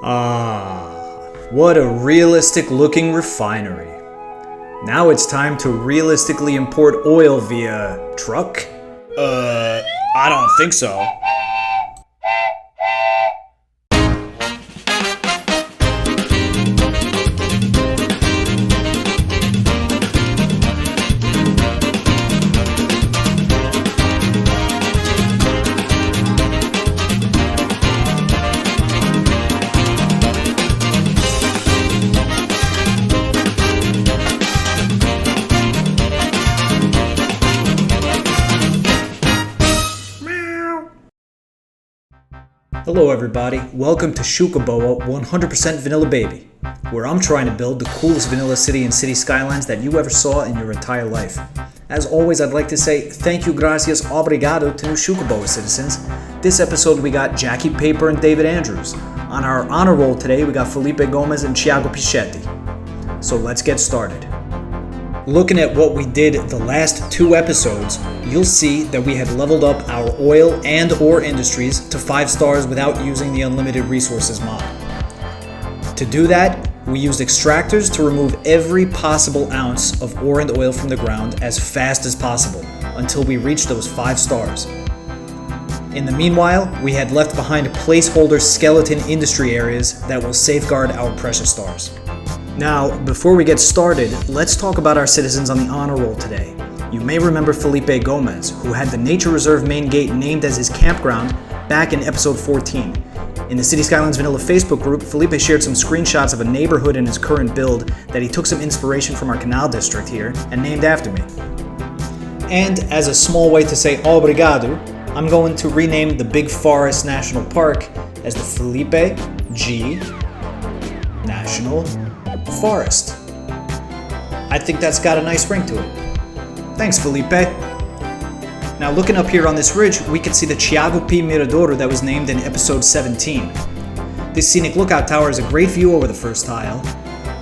Ah, what a realistic looking refinery. Now it's time to realistically import oil via truck? I don't think so. Hello everybody, welcome to Xucaboa 100% Vanilla Baby, where I'm trying to build the coolest vanilla city and city skylines that you ever saw in your entire life. As always, I'd like to say thank you, gracias, obrigado to new Xucaboa citizens. This episode we got Jackie Paper and David Andrews. On our honor roll today we got Felipe Gomez and Thiago Pichetti. So let's get started. Looking at what we did the last two episodes, you'll see that we had leveled up our oil and ore industries to 5 stars without using the unlimited resources mod. To do that, we used extractors to remove every possible ounce of ore and oil from the ground as fast as possible until we reached those 5 stars. In the meanwhile, we had left behind placeholder skeleton industry areas that will safeguard our precious stars. Now, before we get started, let's talk about our citizens on the honor roll today. You may remember Felipe Gomez, who had the Nature Reserve main gate named as his campground back in episode 14. In the City Skylines Vanilla Facebook group, Felipe shared some screenshots of a neighborhood in his current build that he took some inspiration from our canal district here and named after me. And as a small way to say obrigado, I'm going to rename the Big Forest National Park as the Felipe G. National Forest. I think that's got a nice ring to it. Thanks, Felipe. Now looking up here on this ridge, we can see the Thiago P. Mirador that was named in episode 17. This scenic lookout tower has a great view over the first tile.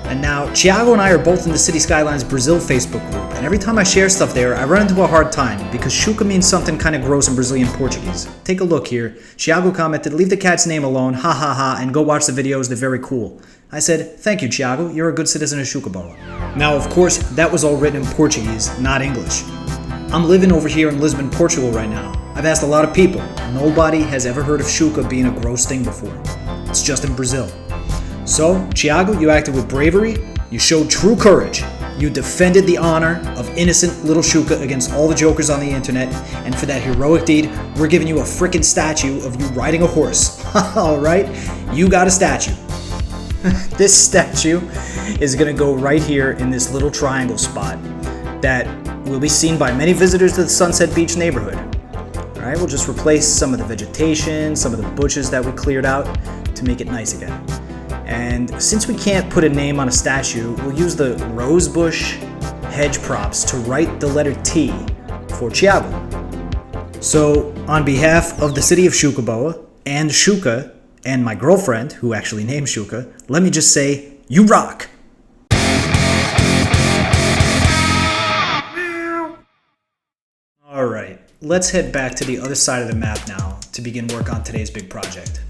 And now, Thiago and I are both in the City Skylines Brazil Facebook group, and every time I share stuff there, I run into a hard time, because Xuca means something kind of gross in Brazilian Portuguese. Take a look here. Thiago commented, "Leave the cat's name alone, ha ha ha, and go watch the videos, they're very cool." I said, "Thank you, Thiago, you're a good citizen of Xucaboa." Now, of course, that was all written in Portuguese, not English. I'm living over here in Lisbon, Portugal right now. I've asked a lot of people. Nobody has ever heard of Xuca being a gross thing before. It's just in Brazil. So, Thiago, you acted with bravery, you showed true courage, you defended the honor of innocent little Xuca against all the jokers on the internet, and for that heroic deed, we're giving you a frickin' statue of you riding a horse. Alright, you got a statue. This statue is gonna go right here in this little triangle spot that will be seen by many visitors to the Sunset Beach neighborhood. Alright, we'll just replace some of the vegetation, some of the bushes that we cleared out to make it nice again. And since we can't put a name on a statue, we'll use the rosebush hedge props to write the letter T for Thiago. So, on behalf of the city of Xucaboa, and Xuca, and my girlfriend, who actually named Xuca, let me just say, you rock! Alright, let's head back to the other side of the map now to begin work on today's big project.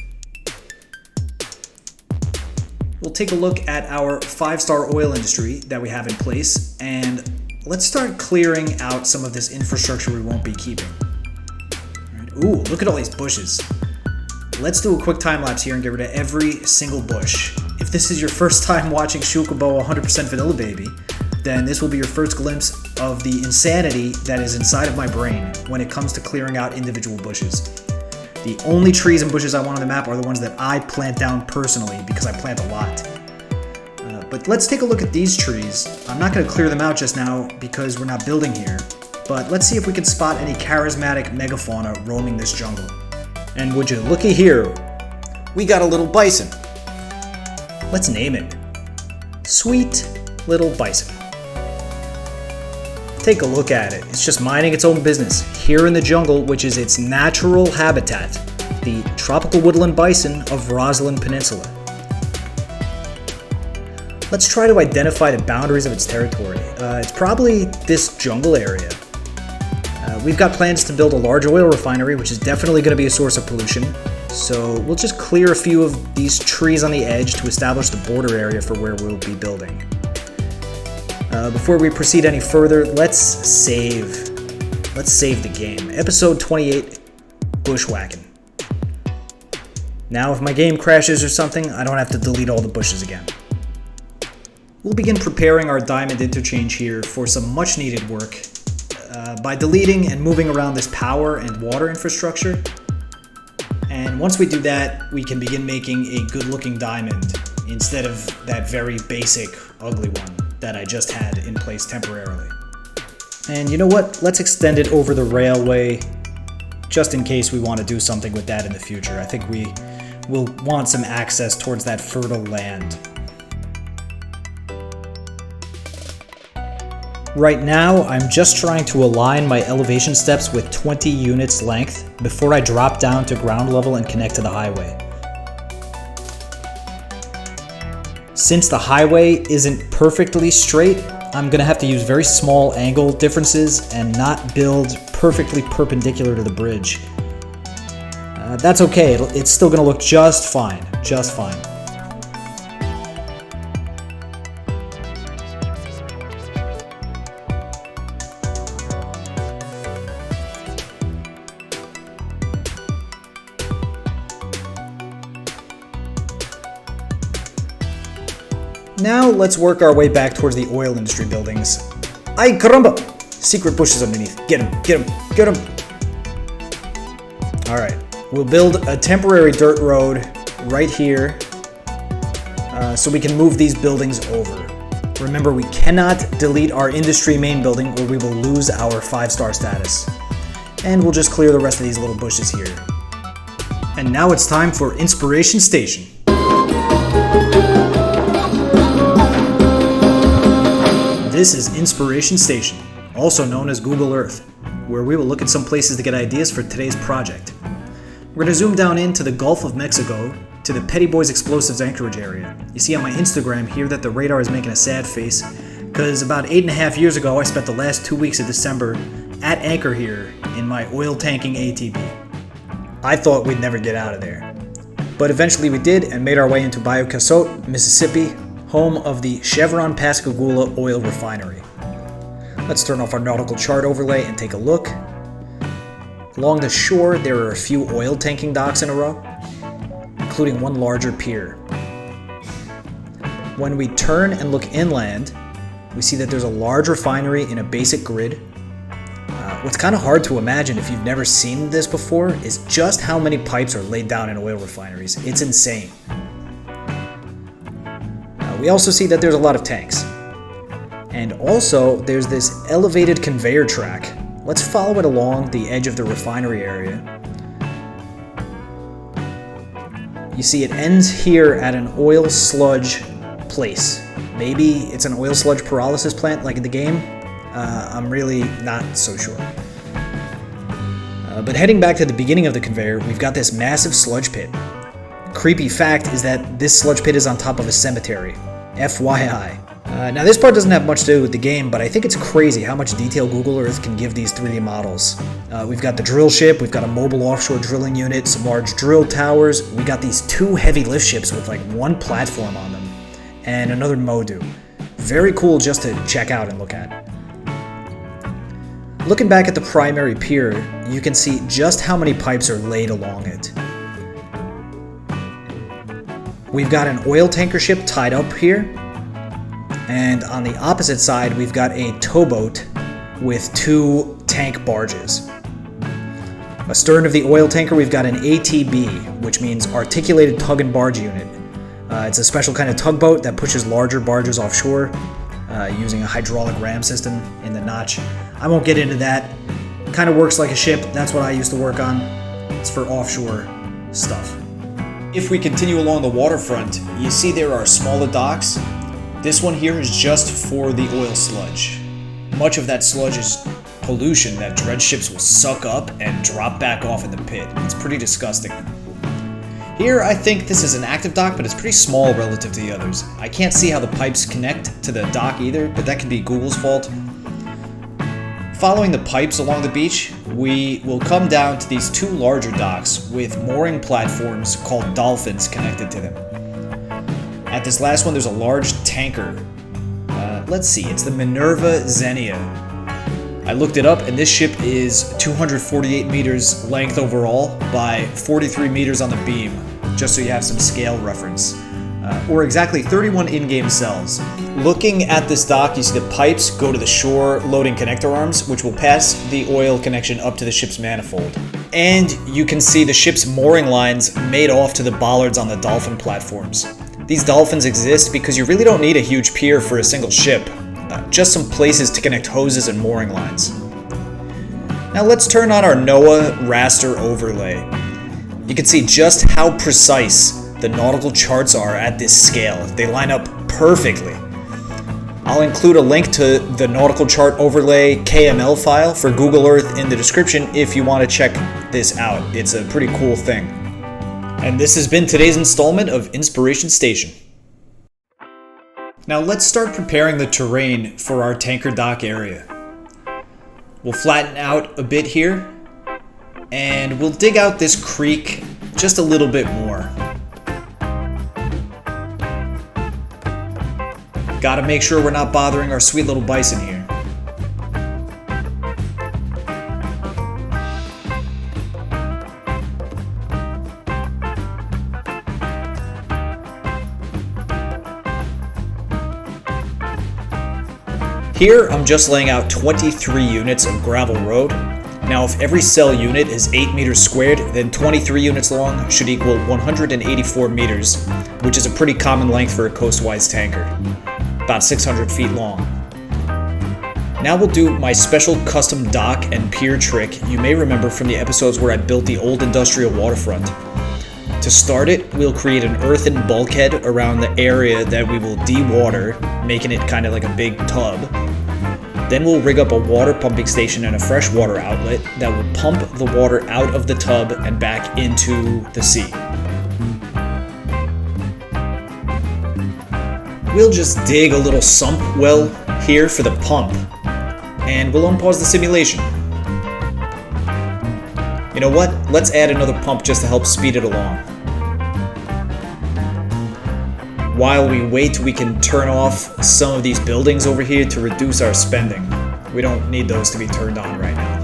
We'll take a look at our 5-star oil industry that we have in place, and let's start clearing out some of this infrastructure we won't be keeping. Right. Ooh, look at all these bushes. Let's do a quick time lapse here and get rid of every single bush. If this is your first time watching Xucaboa 100% Vanilla Baby, then this will be your first glimpse of the insanity that is inside of my brain when it comes to clearing out individual bushes. The only trees and bushes I want on the map are the ones that I plant down personally, because I plant a lot. But let's take a look at these trees. I'm not going to clear them out just now because we're not building here, but let's see if we can spot any charismatic megafauna roaming this jungle. And would you looky here, we got a little bison. Let's name it Sweet Little Bison. Take a look at it. It's just minding its own business here in the jungle, which is its natural habitat, the tropical woodland bison of Roslyn Peninsula. Let's try to identify the boundaries of its territory. It's probably this jungle area. We've got plans to build a large oil refinery, which is definitely going to be a source of pollution. So we'll just clear a few of these trees on the edge to establish the border area for where we'll be building. Before we proceed any further, let's save the game. Episode 28, Bushwhacking. Now if my game crashes or something, I don't have to delete all the bushes again. We'll begin preparing our diamond interchange here for some much needed work by deleting and moving around this power and water infrastructure. And once we do that, we can begin making a good looking diamond instead of that very basic, ugly one that I just had in place temporarily. And you know what? Let's extend it over the railway just in case we want to do something with that in the future. I think we will want some access towards that fertile land. Right now, I'm just trying to align my elevation steps with 20 units length before I drop down to ground level and connect to the highway. Since the highway isn't perfectly straight, I'm going to have to use very small angle differences and not build perfectly perpendicular to the bridge. That's okay, it's still going to look just fine, just fine. Now let's work our way back towards the oil industry buildings. Ay caramba! Secret bushes underneath. Get him, get him, get him! Alright, we'll build a temporary dirt road right here so we can move these buildings over. Remember, we cannot delete our industry main building or we will lose our 5-star status. And we'll just clear the rest of these little bushes here. And now it's time for Inspiration Station. This is Inspiration Station, also known as Google Earth, where we will look at some places to get ideas for today's project. We're going to zoom down into the Gulf of Mexico to the Petty Boys Explosives Anchorage area. You see on my Instagram here that the radar is making a sad face, because about 8.5 years ago I spent the last 2 weeks of December at anchor here in my oil tanking ATV. I thought we'd never get out of there. But eventually we did and made our way into Bayou Cassote, Mississippi, home of the Chevron Pascagoula oil refinery. Let's turn off our nautical chart overlay and take a look. Along the shore, there are a few oil tanking docks in a row, including one larger pier. When we turn and look inland, we see that there's a large refinery in a basic grid. What's kind of hard to imagine if you've never seen this before is just how many pipes are laid down in oil refineries. It's insane. We also see that there's a lot of tanks. And also, there's this elevated conveyor track. Let's follow it along the edge of the refinery area. You see it ends here at an oil sludge place. Maybe it's an oil sludge pyrolysis plant like in the game. I'm really not so sure. But heading back to the beginning of the conveyor, we've got this massive sludge pit. Creepy fact is that this sludge pit is on top of a cemetery. FYI. Now this part doesn't have much to do with the game, but I think it's crazy how much detail Google Earth can give these 3D models. We've got the drill ship, we've got a mobile offshore drilling unit, some large drill towers, we got these 2 heavy lift ships with like 1 platform on them, and another Modu. Very cool just to check out and look at. Looking back at the primary pier, you can see just how many pipes are laid along it. We've got an oil tanker ship tied up here, and on the opposite side we've got a towboat with 2 tank barges. Astern of the oil tanker we've got an ATB, which means Articulated Tug and Barge Unit. It's a special kind of tugboat that pushes larger barges offshore using a hydraulic ram system in the notch. I won't get into that. Kind of works like a ship. That's what I used to work on. It's for offshore stuff. If we continue along the waterfront, you see there are smaller docks. This one here is just for the oil sludge. Much of that sludge is pollution that dredge ships will suck up and drop back off in the pit. It's pretty disgusting. Here, I think this is an active dock, but it's pretty small relative to the others. I can't see how the pipes connect to the dock either, but that could be Google's fault. Following the pipes along the beach, we will come down to these two larger docks with mooring platforms called dolphins connected to them. At this last one, there's a large tanker. Let's see, it's the Minerva Xenia. I looked it up, and this ship is 248 meters length overall by 43 meters on the beam, just so you have some scale reference. Or exactly 31 in-game cells. Looking at this dock, you see the pipes go to the shore loading connector arms, which will pass the oil connection up to the ship's manifold. And you can see the ship's mooring lines made off to the bollards on the dolphin platforms. These dolphins exist because you really don't need a huge pier for a single ship. Just some places to connect hoses and mooring lines. Now let's turn on our NOAA raster overlay. You can see just how precise the nautical charts are at this scale. They line up perfectly. I'll include a link to the nautical chart overlay KML file for Google Earth in the description if you want to check this out. It's a pretty cool thing. And this has been today's installment of Inspiration Station. Now let's start preparing the terrain for our tanker dock area. We'll flatten out a bit here, and we'll dig out this creek just a little bit more. Gotta make sure we're not bothering our sweet little bison here. Here, I'm just laying out 23 units of gravel road. Now, if every cell unit is 8 meters squared, then 23 units long should equal 184 meters, which is a pretty common length for a coastwise tanker. About 600 feet long. Now we'll do my special custom dock and pier trick you may remember from the episodes where I built the old industrial waterfront. To start it, we'll create an earthen bulkhead around the area that we will de-water, making it kind of like a big tub. Then we'll rig up a water pumping station and a freshwater outlet that will pump the water out of the tub and back into the sea. We'll just dig a little sump well here for the pump, and we'll unpause the simulation. You know what? Let's add another pump just to help speed it along. While we wait, we can turn off some of these buildings over here to reduce our spending. We don't need those to be turned on right now.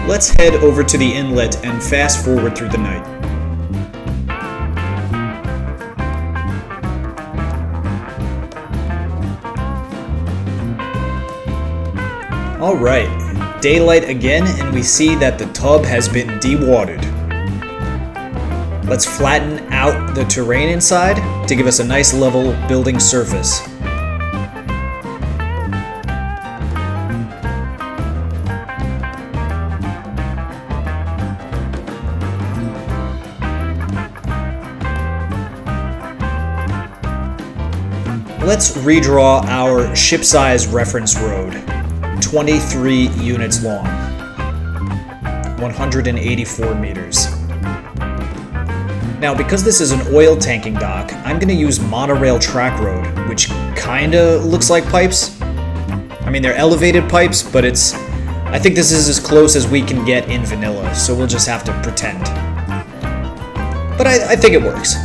Let's head over to the inlet and fast forward through the night. Alright, daylight again, and we see that the tub has been de-watered. Let's flatten out the terrain inside to give us a nice level building surface. Let's redraw our ship size reference road. 23 units long, 184 meters. Now, because this is an oil tanking dock, I'm going to use monorail track road, which kinda looks like pipes. I mean, they're elevated pipes, but I think this is as close as we can get in vanilla, so we'll just have to pretend. But I think it works.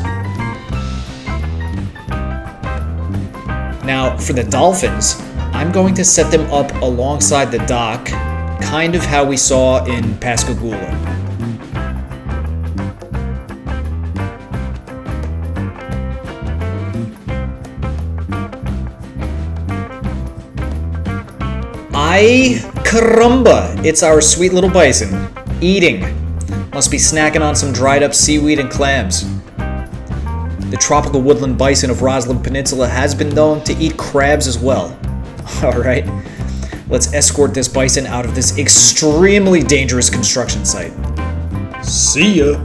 Now, for the dolphins, I'm going to set them up alongside the dock, kind of how we saw in Pascagoula. Ay caramba! It's our sweet little bison. Eating. Must be snacking on some dried up seaweed and clams. The tropical woodland bison of Roslyn Peninsula has been known to eat crabs as well. Alright, let's escort this bison out of this extremely dangerous construction site. See ya!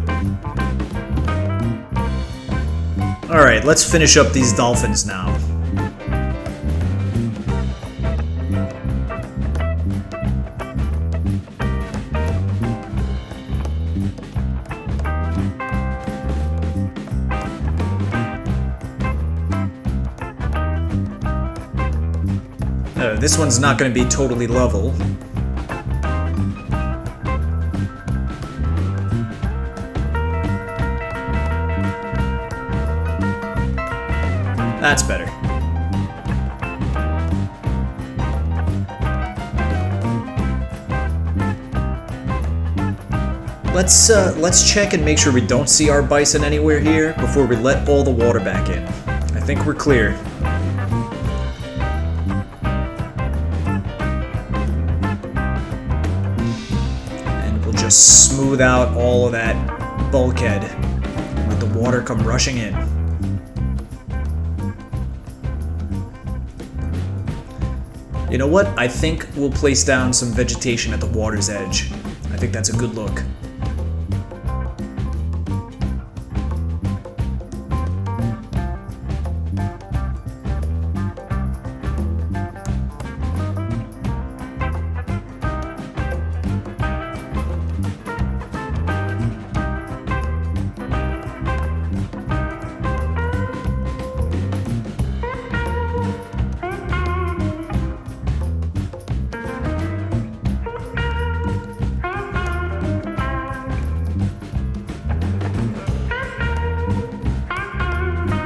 Alright, let's finish up these dolphins now. This one's not going to be totally level. That's better. Let's check and make sure we don't see our bison anywhere here before we let all the water back in. I think we're clear. And we'll just smooth out all of that bulkhead and let the water come rushing in. You know what? I think we'll place down some vegetation at the water's edge. I think that's a good look.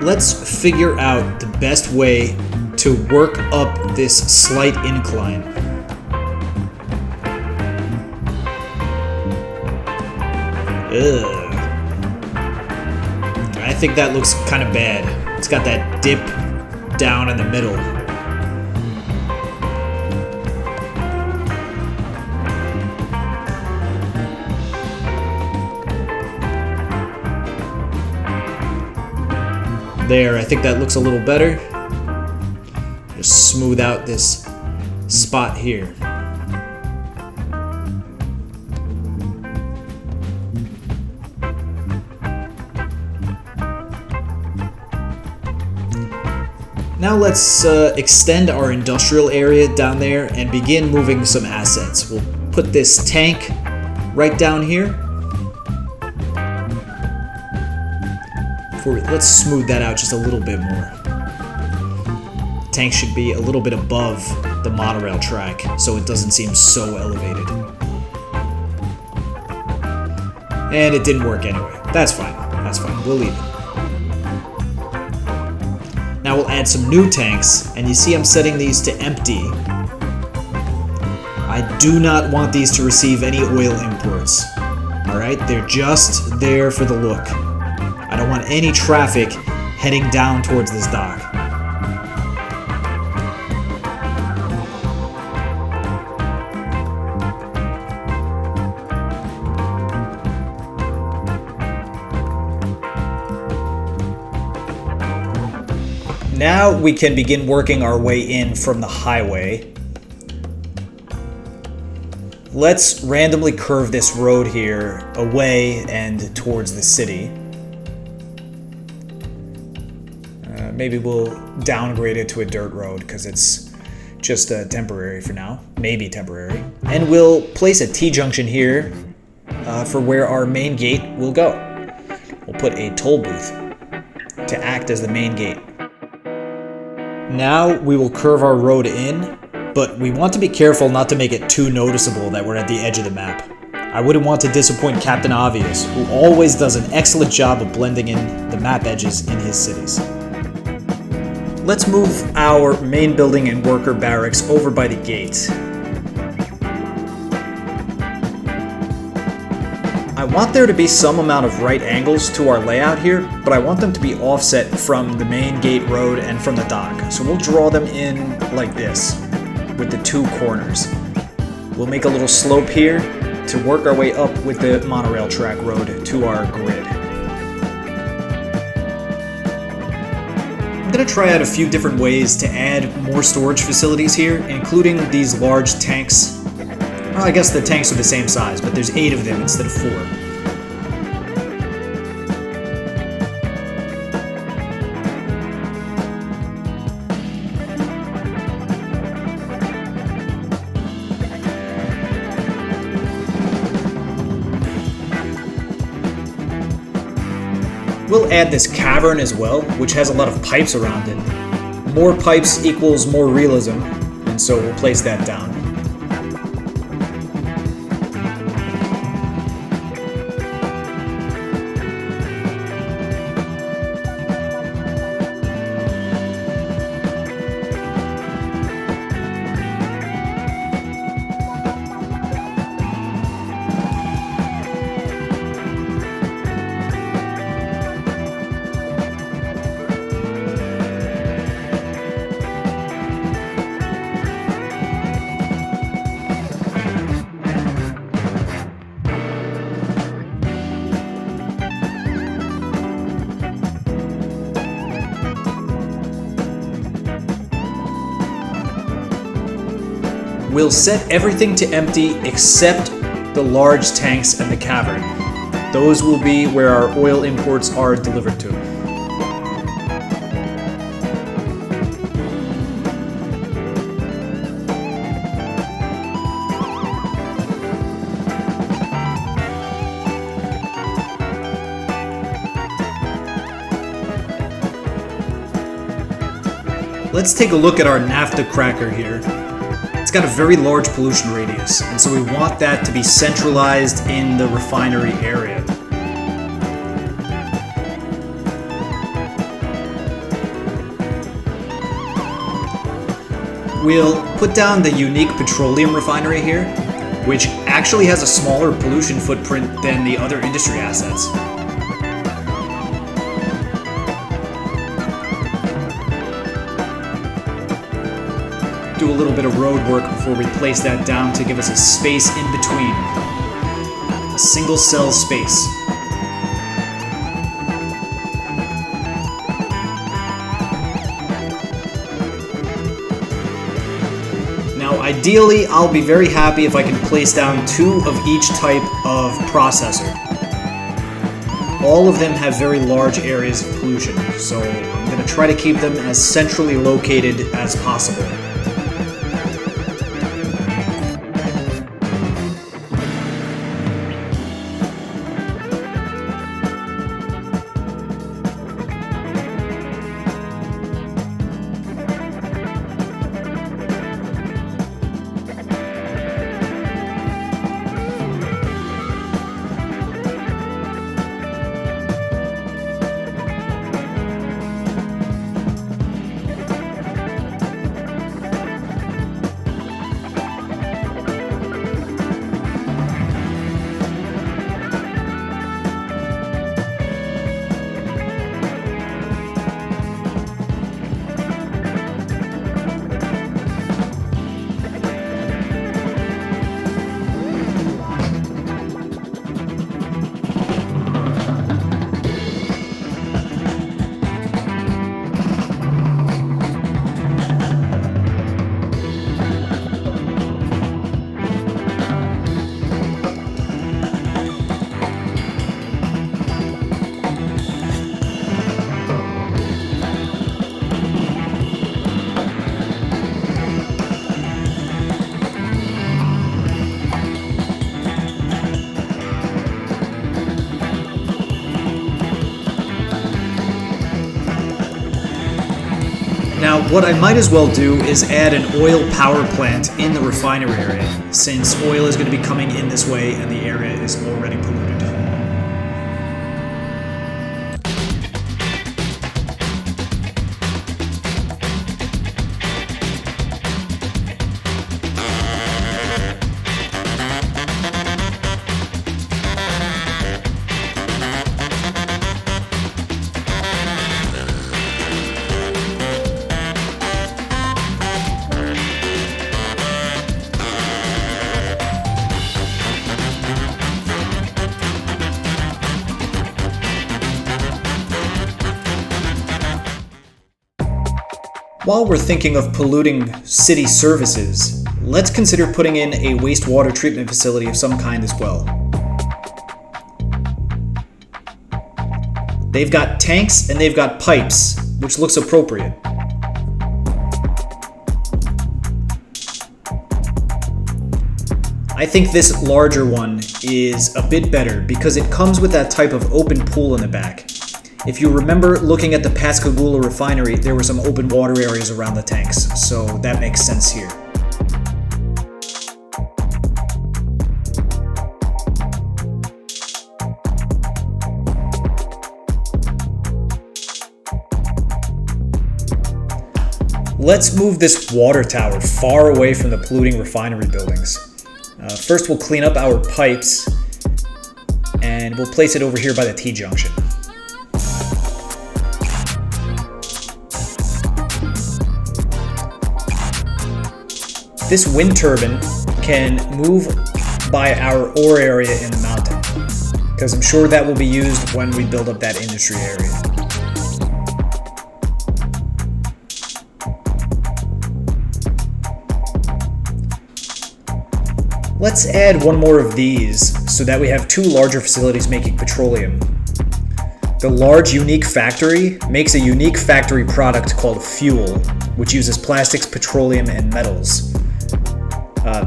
Let's figure out the best way to work up this slight incline. Ugh. I think that looks kind of bad. It's got that dip down in the middle. There, I think that looks a little better. Just smooth out this spot here. Now let's extend our industrial area down there and begin moving some assets. We'll put this tank right down here. Let's smooth that out just a little bit more. The tank should be a little bit above the monorail track so it doesn't seem so elevated. And it didn't work anyway. That's fine. That's fine. We'll leave it. Now we'll add some new tanks, and you see I'm setting these to empty. I do not want these to receive any oil imports. Alright? They're just there for the look. I don't want any traffic heading down towards this dock. Now we can begin working our way in from the highway. Let's randomly curve this road here away and towards the city. Maybe we'll downgrade it to a dirt road because it's just temporary for now. Maybe temporary. And we'll place a T-junction here for where our main gate will go. We'll put a toll booth to act as the main gate. Now we will curve our road in, but we want to be careful not to make it too noticeable that we're at the edge of the map. I wouldn't want to disappoint Captain Obvious, who always does an excellent job of blending in the map edges in his cities. Let's move our main building and worker barracks over by the gate. I want there to be some amount of right angles to our layout here, but I want them to be offset from the main gate road and from the dock. So we'll draw them in like this, with the two corners. We'll make a little slope here to work our way up with the monorail track road to our grid. I'm going to try out a few different ways to add more storage facilities here, including these large tanks. Well, I guess the tanks are the same size, but there's 8 of them instead of 4. We'll add this cavern as well, which has a lot of pipes around it. More pipes equals more realism, and and so we'll place that down. We'll set everything to empty except the large tanks and the cavern. Those will be where our oil imports are delivered to. Let's take a look at our naphtha cracker here. It's got a very large pollution radius, and so we want that to be centralized in the refinery area. We'll put down the unique petroleum refinery here, which actually has a smaller pollution footprint than the other industry assets. Do a little bit of road work before we place that down to give us a space in between. A single cell space. Now ideally, I'll be very happy if I can place down 2 of each type of processor. All of them have very large areas of pollution, so I'm going to try to keep them as centrally located as possible. Now, what I might as well do is add an oil power plant in the refinery area, since oil is going to be coming in this way and the area is already polluted. While we're thinking of polluting city services, let's consider putting in a wastewater treatment facility of some kind as well. They've got tanks and they've got pipes, which looks appropriate. I think this larger one is a bit better because it comes with that type of open pool in the back. If you remember looking at the Pascagoula refinery, there were some open water areas around the tanks, so that makes sense here. Let's move this water tower far away from the polluting refinery buildings. First, we'll clean up our pipes, and we'll place it over here by the T-junction. This wind turbine can move by our ore area in the mountain, because I'm sure that will be used when we build up that industry area. Let's add one more of these so that we have two larger facilities making petroleum. The large unique factory makes a unique factory product called fuel, which uses plastics, petroleum, and metals.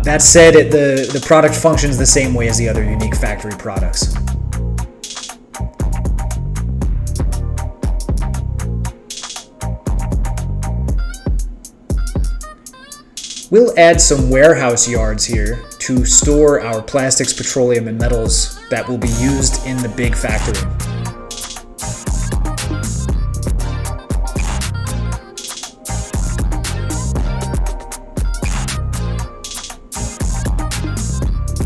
That said, the product functions the same way as the other unique factory products. We'll add some warehouse yards here to store our plastics, petroleum, and metals that will be used in the big factory.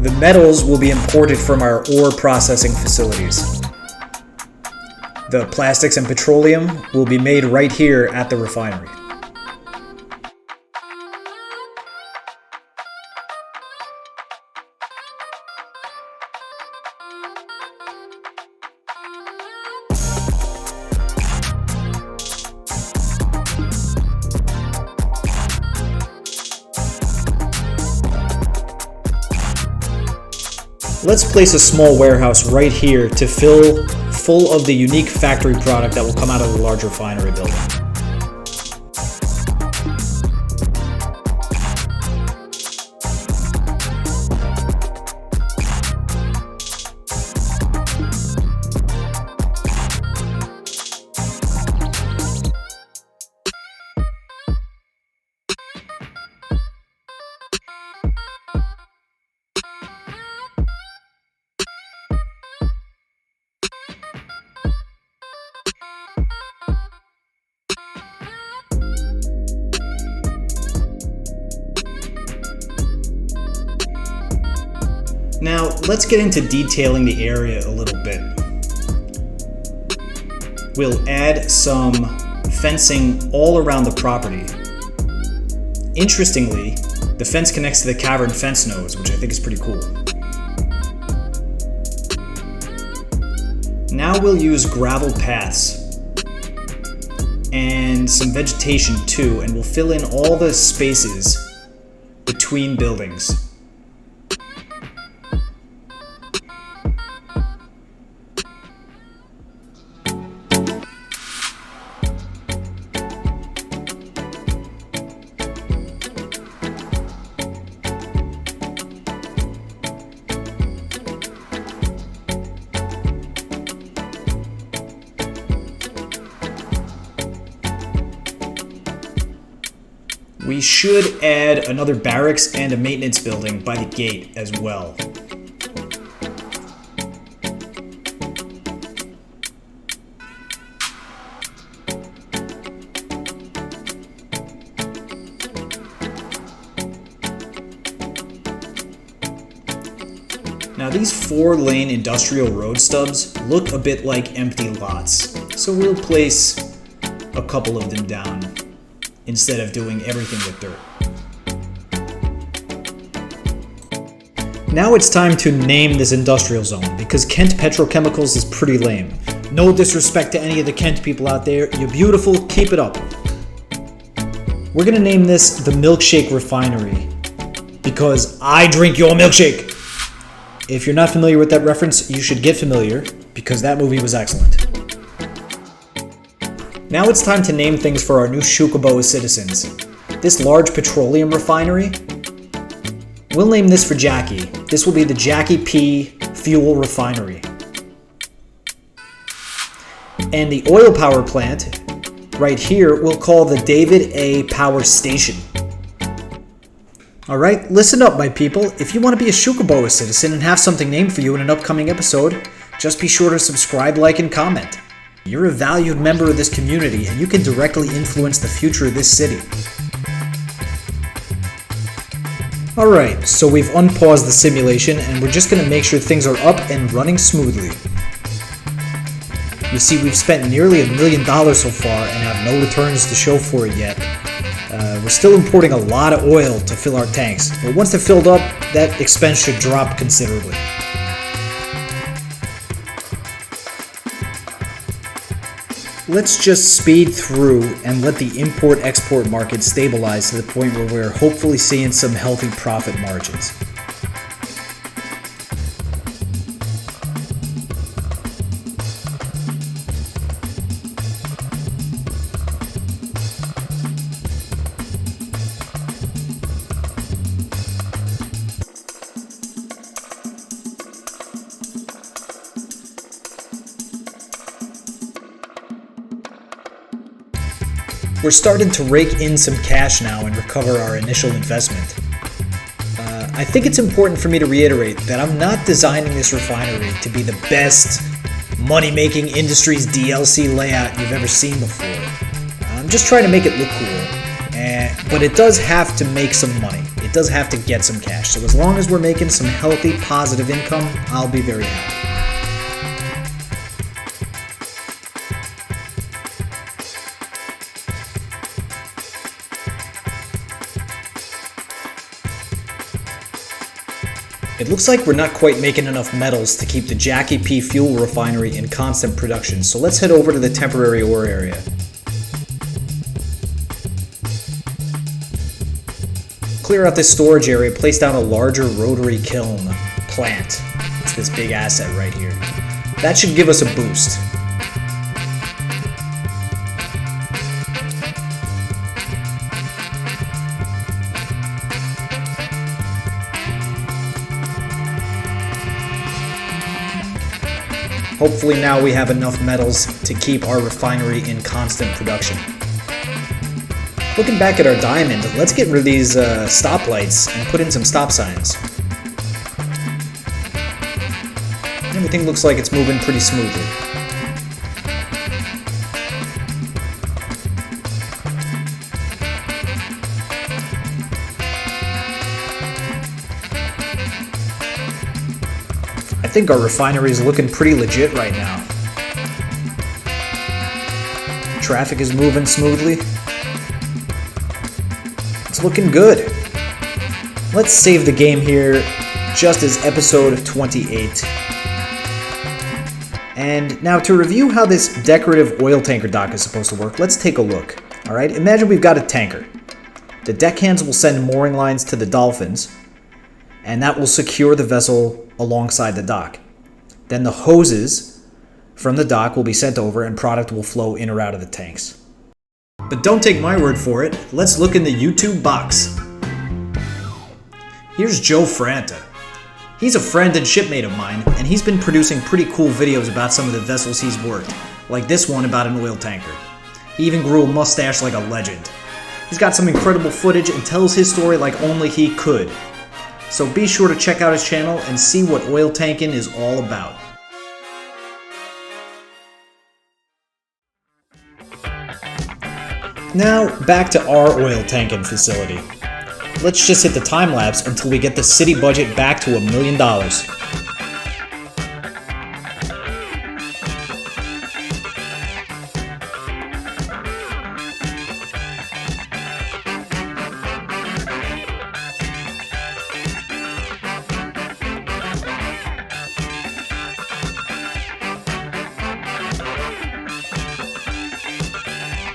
The metals will be imported from our ore processing facilities. The plastics and petroleum will be made right here at the refinery. Let's place a small warehouse right here to fill full of the unique factory product that will come out of the large refinery building. Now, let's get into detailing the area a little bit. We'll add some fencing all around the property. Interestingly, the fence connects to the cavern fence nose, which I think is pretty cool. Now we'll use gravel paths and some vegetation too, and we'll fill in all the spaces between buildings. We should add another barracks and a maintenance building by the gate as well. Now these 4-lane industrial road stubs look a bit like empty lots, so we'll place a couple of them down instead of doing everything with dirt. Now it's time to name this industrial zone, because Kent Petrochemicals is pretty lame. No disrespect to any of the Kent people out there, you're beautiful, keep it up. We're gonna name this the Milkshake Refinery, because I drink your milkshake. If you're not familiar with that reference, you should get familiar, because that movie was excellent. Now it's time to name things for our new Xucaboa citizens. This large petroleum refinery, we'll name this for Jackie. This will be the Jackie P. Fuel Refinery. And the oil power plant, right here, we'll call the David A. Power Station. Alright, listen up my people. If you want to be a Xucaboa citizen and have something named for you in an upcoming episode, just be sure to subscribe, like, and comment. You're a valued member of this community, and you can directly influence the future of this city. Alright, so we've unpaused the simulation and we're just going to make sure things are up and running smoothly. You see, we've spent nearly $1 million so far and have no returns to show for it yet. We're still importing a lot of oil to fill our tanks, but once they're filled up, that expense should drop considerably. Let's just speed through and let the import-export market stabilize to the point where we're hopefully seeing some healthy profit margins. We're starting to rake in some cash now and recover our initial investment. I think it's important for me to reiterate that I'm not designing this refinery to be the best money-making industries DLC layout you've ever seen before. I'm just trying to make it look cool, but it does have to make some money. It does have to get some cash. So as long as we're making some healthy, positive income, I'll be very happy. It looks like we're not quite making enough metals to keep the Jackie P fuel refinery in constant production, so let's head over to the temporary ore area. Clear out this storage area, place down a larger rotary kiln plant. It's this big asset right here. That should give us a boost. Hopefully now we have enough metals to keep our refinery in constant production. Looking back at our diamond, let's get rid of these stoplights and put in some stop signs. Everything looks like it's moving pretty smoothly. I think our refinery is looking pretty legit right now. Traffic is moving smoothly. It's looking good. Let's save the game here just as episode 28. And now to review how this decorative oil tanker dock is supposed to work, let's take a look. Alright, imagine we've got a tanker. The deckhands will send mooring lines to the dolphins, and that will secure the vessel alongside the dock. Then the hoses from the dock will be sent over and product will flow in or out of the tanks. But don't take my word for it, let's look in the YouTube box. Here's Joe Franta. He's a friend and shipmate of mine, and he's been producing pretty cool videos about some of the vessels he's worked, like this one about an oil tanker. He even grew a mustache like a legend. He's got some incredible footage and tells his story like only he could. So be sure to check out his channel and see what oil tanking is all about. Now, back to our oil tanking facility. Let's just hit the time lapse until we get the city budget back to $1 million.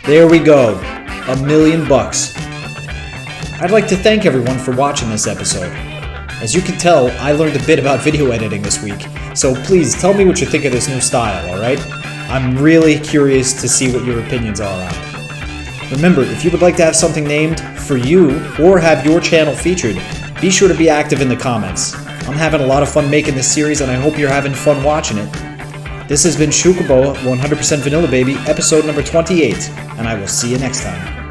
There we go, $1 million. I'd like to thank everyone for watching this episode. As you can tell, I learned a bit about video editing this week, so please tell me what you think of this new style, alright? I'm really curious to see what your opinions are on it. Remember, if you would like to have something named for you or have your channel featured, be sure to be active in the comments. I'm having a lot of fun making this series and I hope you're having fun watching it. This has been Xucaboa 100% Vanilla Baby, episode number 28, and I will see you next time.